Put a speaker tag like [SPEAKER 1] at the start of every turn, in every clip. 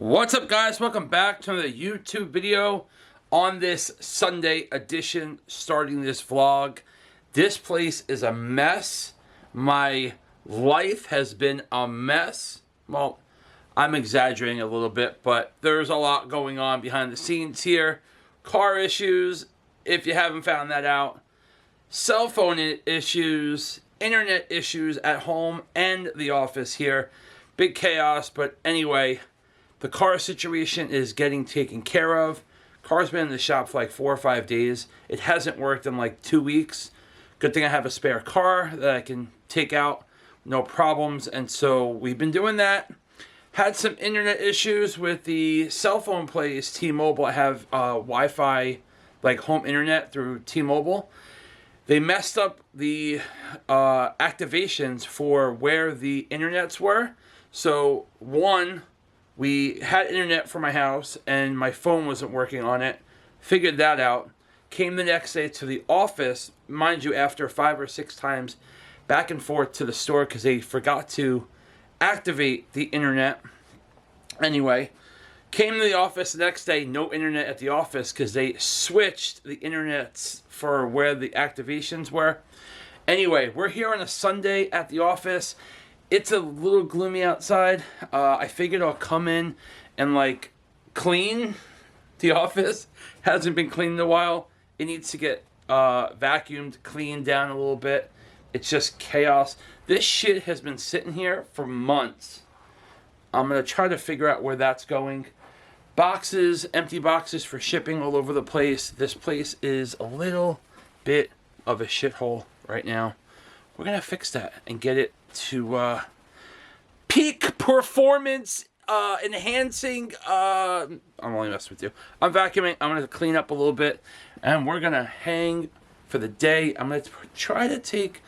[SPEAKER 1] What's up, guys? Welcome back to another YouTube video on this Sunday edition, starting this vlog. This place is a mess. My life has been a mess. Well, I'm exaggerating a little bit, but there's a lot going on behind the scenes here. Car issues, if you haven't found that out. Cell phone issues, internet issues at home and the office here. Big chaos, but anyway, the car situation is getting taken care of. Car's been in the shop for like 4 or 5 days. It hasn't worked in like 2 weeks. Good thing I have a spare car that I can take out, no problems. And so we've been doing that. Had some internet issues with the cell phone place, T-Mobile. I have Wi-Fi, like home internet through T-Mobile. They messed up the activations for where the internets were. So one, we had internet for my house and my phone wasn't working on it. Figured that out. Came the next day to the office, mind you, after 5 or 6 times back and forth to the store because they forgot to activate the internet. Anyway, came to the office the next day, no internet at the office because they switched the internets for where the activations were. Anyway, we're here on a Sunday at the office. It's a little gloomy outside. I figured I'll come in and like clean the office. Hasn't been cleaned in a while. It needs to get vacuumed, cleaned down a little bit. It's just chaos. This shit has been sitting here for months. I'm going to try to figure out where that's going. Boxes, empty boxes for shipping all over the place. This place is a little bit of a shithole right now. We're going to fix that and get it to peak performance enhancing. I'm only messing with you. I'm vacuuming. I'm going to clean up a little bit. And we're going to hang for the day. I'm going to try to take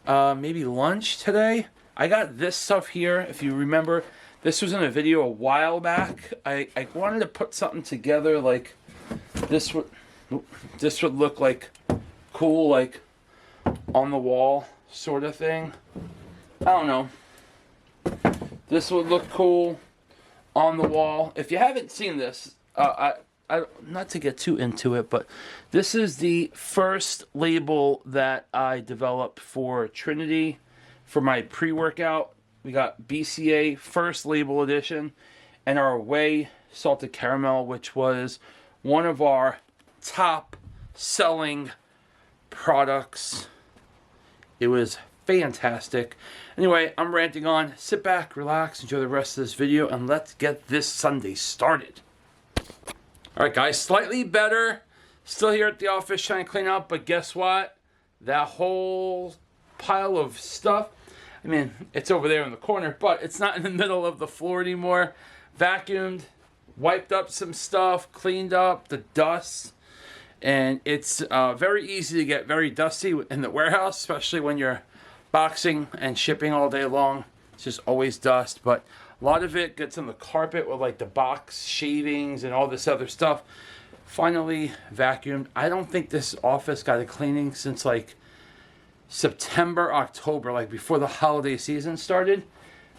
[SPEAKER 1] maybe lunch today. I got this stuff here. If you remember, this was in a video a while back. I wanted to put something together like this would look like cool, like on the wall sort of thing. I don't know. This would look cool on the wall. If you haven't seen this, I not to get too into it, but this is the first label that I developed for Trinity for my pre-workout. We got BCA first label edition and our Whey salted caramel, which was one of our top selling products. It was fantastic. Anyway, I'm ranting on. Sit back, relax, enjoy the rest of this video, and let's get this Sunday started. Alright guys, slightly better. Still here at the office trying to clean up, but guess what? That whole pile of stuff, I mean, it's over there in the corner, but it's not in the middle of the floor anymore. Vacuumed, wiped up some stuff, cleaned up the dust, and it's very easy to get very dusty in the warehouse, especially when you're boxing and shipping all day long. It's just always dust, but a lot of it gets on the carpet with like the box shavings and all this other stuff. Finally vacuumed. I don't think this office got a cleaning since like September, October, like before the holiday season started.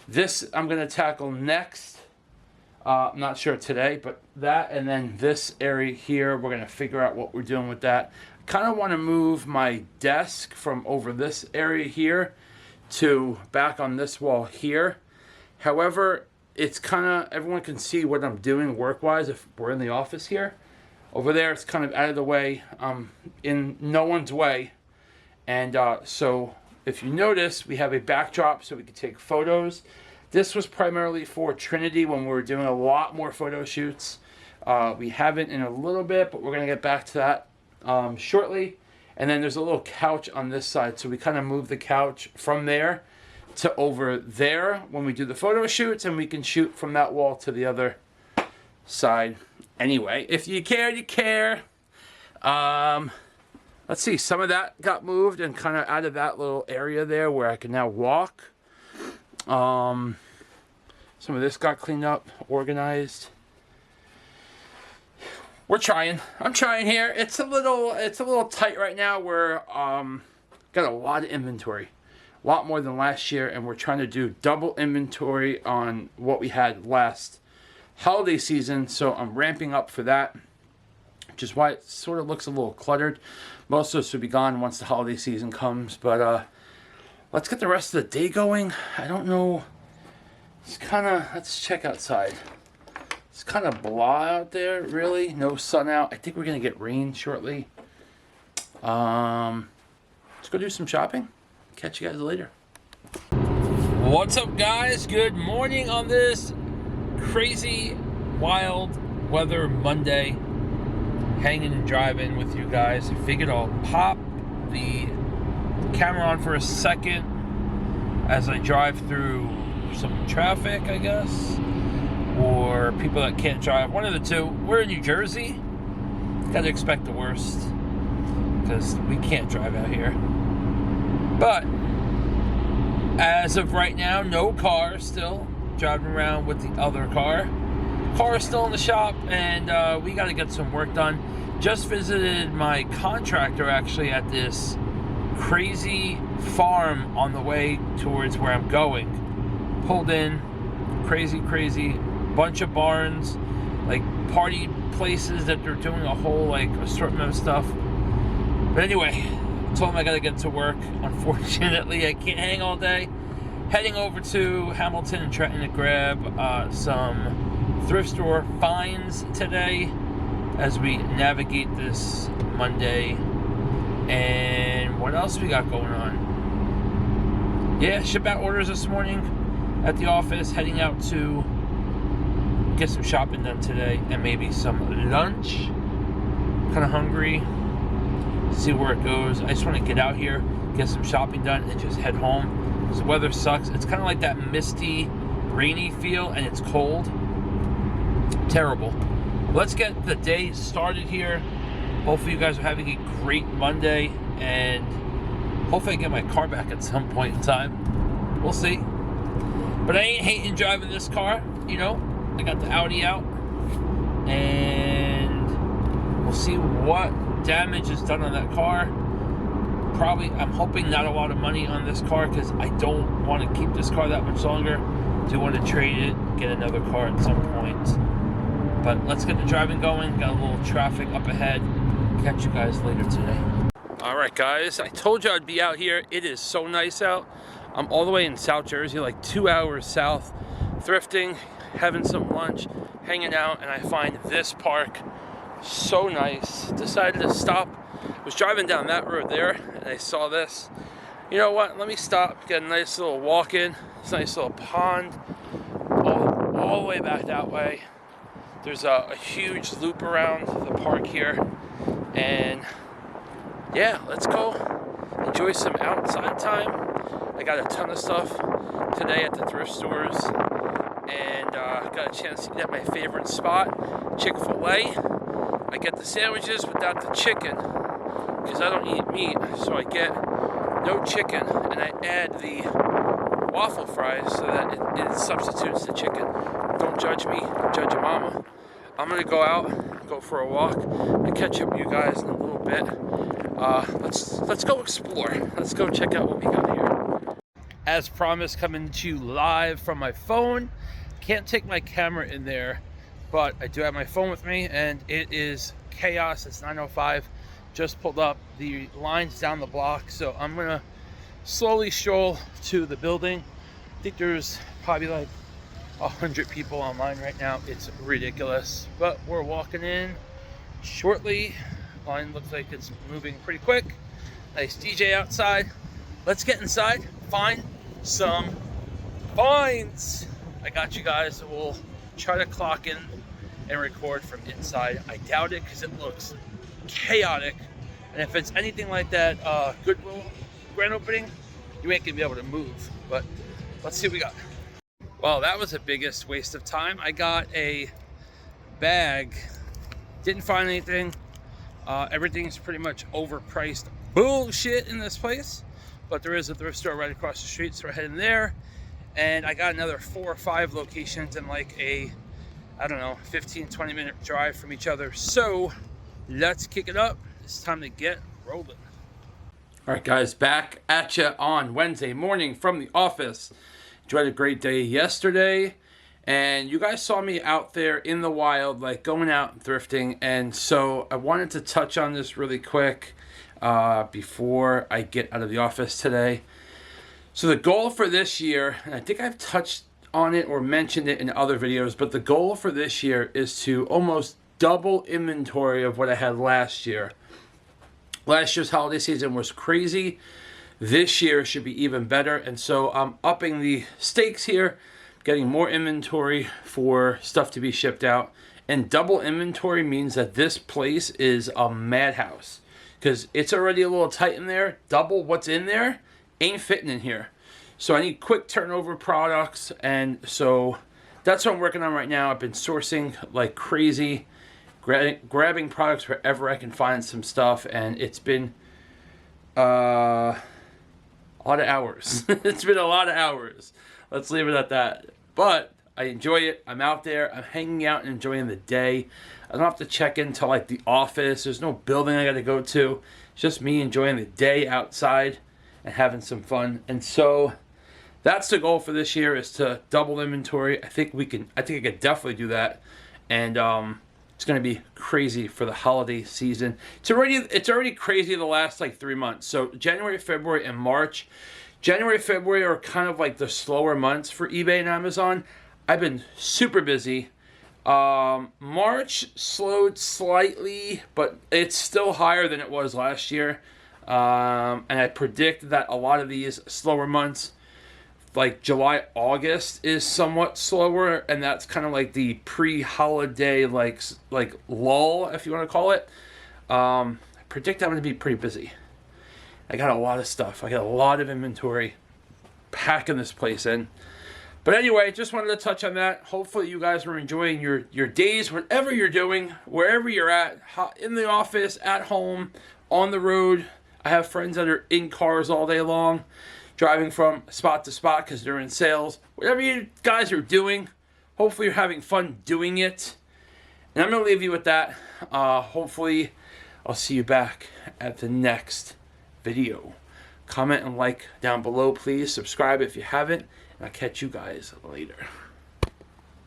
[SPEAKER 1] This I'm going to tackle next. I'm not sure today, but that, and then this area here, we're going to figure out what we're doing with that. Kind of want to move my desk from over this area here to back on this wall here. However, it's kind of, everyone can see what I'm doing work-wise if we're in the office here. Over there, it's kind of out of the way, in no one's way. And so if you notice, we have a backdrop so we can take photos. This was primarily for Trinity when we were doing a lot more photo shoots. We haven't in a little bit, but we're going to get back to that shortly. And then there's a little couch on this side, so we kind of move the couch from there to over there when we do the photo shoots, and we can shoot from that wall to the other side. Anyway, if you care, you care. Let's see, some of that got moved and kind of out of that little area there where I can now walk. Some of this got cleaned up, organized. We're trying. I'm trying here. It's a little tight right now. We're got a lot of inventory, a lot more than last year, and we're trying to do double inventory on what we had last holiday season, so I'm ramping up for that, which is why it sort of looks a little cluttered. Most of this will be gone once the holiday season comes, but let's get the rest of the day going. I don't know. It's kind of, let's check outside. It's kind of blah out there, really. No sun out. I think we're going to get rain shortly. Let's go do some shopping. Catch you guys later. What's up, guys? Good morning on this crazy, wild weather Monday. Hanging and driving with you guys. I figured I'll pop the camera on for a second as I drive through some traffic, I guess, or people that can't drive. One of the two. We're in New Jersey. Gotta expect the worst because we can't drive out here. But as of right now, no car. Still driving around with the other car. Car is still in the shop, and we got to get some work done. Just visited my contractor actually at this crazy farm on the way towards where I'm going. Pulled in, crazy bunch of barns, like party places that they're doing a whole like assortment of stuff. But anyway, told him I got to get to work. Unfortunately, I can't hang all day. Heading over to Hamilton and Trenton to grab some thrift store finds today as we navigate this Monday. And what else we got going on? Yeah, ship out orders this morning at the office, heading out to get some shopping done today and maybe some lunch. Kind of hungry. See where it goes. I just want to get out here, get some shopping done, and just head home because the weather sucks. It's kind of like that misty, rainy feel, and it's cold. Terrible. Let's get the day started here. Hopefully you guys are having a great Monday, and hopefully I get my car back at some point in time. We'll see. But I ain't hating driving this car, you know. I got the Audi out, and we'll see what damage is done on that car. Probably, I'm hoping not a lot of money on this car because I don't want to keep this car that much longer. Do want to trade it, get another car at some point. But let's get the driving going. Got a little traffic up ahead. Catch you guys later today. All right, guys. I told you I'd be out here. It is so nice out. I'm all the way in South Jersey, like 2 hours south, thrifting, having some lunch, hanging out, and I find this park so nice. Decided to stop. Was driving down that road there, and I saw this. You know what? Let me stop, get a nice little walk in. It's a nice little pond all the way back that way. There's a huge loop around the park here, and yeah, let's go enjoy some outside time. I got a ton of stuff today at the thrift stores, and got a chance to eat at my favorite spot, Chick-fil-A. I get the sandwiches without the chicken because I don't eat meat, so I get no chicken, and I add the waffle fries so that it substitutes the chicken. Don't judge me, judge your mama. I'm gonna go out, go for a walk, and catch up with you guys in a little bit. Let's go explore. Let's go check out what we got here. As promised, coming to you live from my phone. Can't take my camera in there, but I do have my phone with me, and it is chaos. It's 9:05. Just pulled up. The line's down the block, so I'm gonna slowly stroll to the building. I think there's probably like 100 people online right now. It's ridiculous, but we're walking in shortly. Line looks like it's moving pretty quick. Nice DJ outside. Let's get inside, find some finds. I got you guys. We'll try to clock in and record from inside. I doubt it because it looks chaotic, and if it's anything like that Goodwill grand opening, you ain't gonna be able to move. But let's see what we got. Well, that was the biggest waste of time. I got a bag, didn't find anything. Everything's pretty much overpriced bullshit in this place, but there is a thrift store right across the street, so we're heading there. And I got another 4 or 5 locations in like a, I don't know, 15-20 minute drive from each other. So let's kick it up. It's time to get rolling. All right, guys, back at you on Wednesday morning from the office. Enjoyed a great day yesterday, And you guys saw me out there in the wild, like going out and thrifting. And so I wanted to touch on this really quick before I get out of the office today. So the goal for this year, and I think I've touched on it or mentioned it in other videos, but the goal for this year is to almost double inventory of what I had last year. Last year's holiday season was crazy. This year should be even better. And so I'm upping the stakes here, getting more inventory for stuff to be shipped out. And double inventory means that this place is a madhouse because it's already a little tight in there. Double what's in there ain't fitting in here. So I need quick turnover products. And so that's what I'm working on right now. I've been sourcing like crazy, grabbing products wherever I can find some stuff. And it's been a lot of hours. It's been a lot of hours. Let's leave it at that. But I enjoy it. I'm out there. I'm hanging out and enjoying the day. I don't have to check into like the office. There's no building I got to go to. It's just me enjoying the day outside and having some fun. And so that's the goal for this year, is to double inventory. I think I could definitely do that. And it's going to be crazy for the holiday season. It's already crazy the last like 3 months. So January, February, and March. January, February are kind of like the slower months for eBay and Amazon. I've been super busy. March slowed slightly, but it's still higher than it was last year. And I predict that a lot of these slower months, like July, August, is somewhat slower, and that's kind of like the pre-holiday like lull, if you want to call it. I predict I'm going to be pretty busy. I got a lot of stuff. I got a lot of inventory packing this place in. But anyway, just wanted to touch on that. Hopefully you guys are enjoying your days, whatever you're doing, wherever you're at, in the office, at home, on the road. I have friends that are in cars all day long, driving from spot to spot because they're in sales. Whatever you guys are doing, hopefully you're having fun doing it. And I'm going to leave you with that. Hopefully I'll see you back at the next video. Comment and like down below, please. Subscribe if you haven't. And I'll catch you guys later.